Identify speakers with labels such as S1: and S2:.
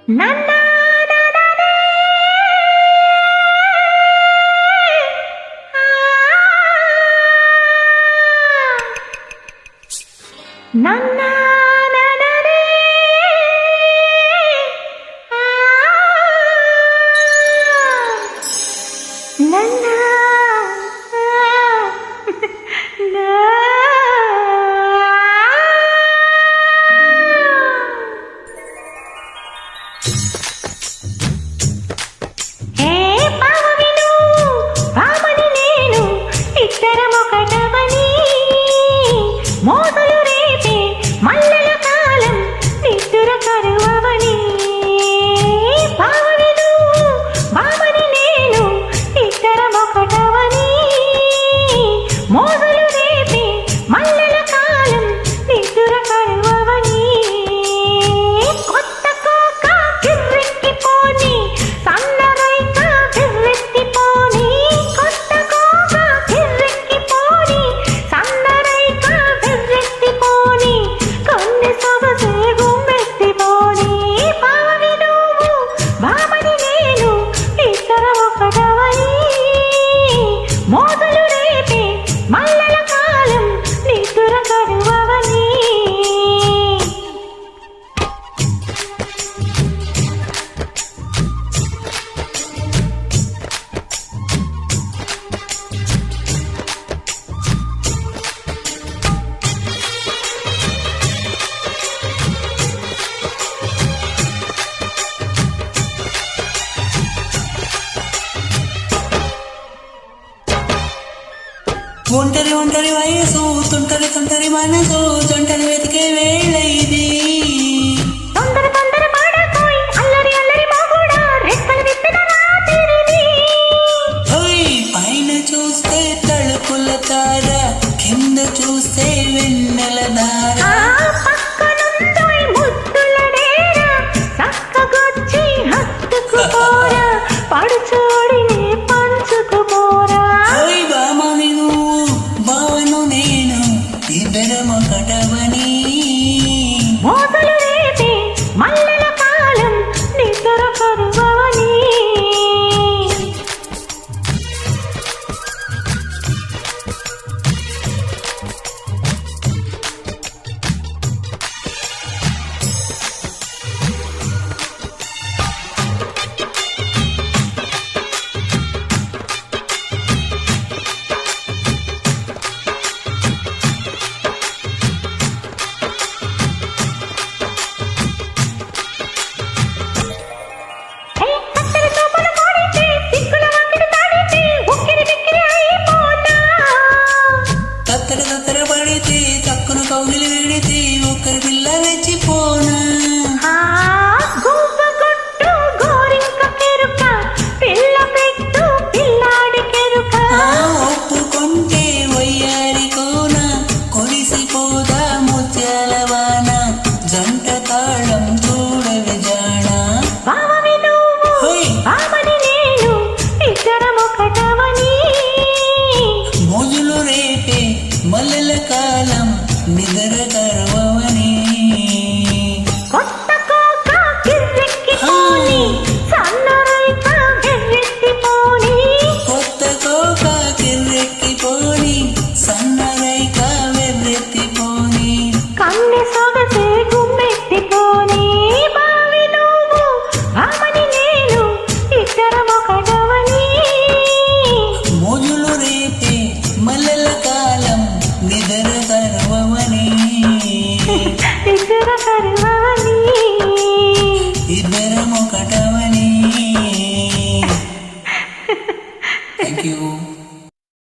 S1: నన్నా నన్నా
S2: ఒంటరి ఒంటరి వయసు తుంటరి తుంటరి మనసు జంటలు వెతికే వేళ ఇది
S1: తొందర తొందర పాడకోయ్ అల్లరి అల్లరి మగుడా రెక్కలు విప్పిన రాత్రిది
S2: ఓయ్ పైన చూస్తే తలుపుల తార కింద చూస్తే వెన్నెల దార
S1: పక్కనుందోయ్ ముద్దుల డేర చక్కగొచ్చి హత్తుకుపోరా పడుచోడిని పంచుకుపోరా
S2: ఇద్దరమొకటవని
S1: మోతలు రేపే మల్లెల కాలం నిద్ర కరువని
S2: పడితే చక్కున కౌగిలి వెడితే ఒకరి పిల్ల వెచ్చిపోనా ఒప్పుకుంటే వయ్యారి కోన కొలిసిపోదా ముత్యాల వాన జంట తాళం చూడవి జానా మోజులు రేపే మల్లెల కాలం నిద్ర కరువని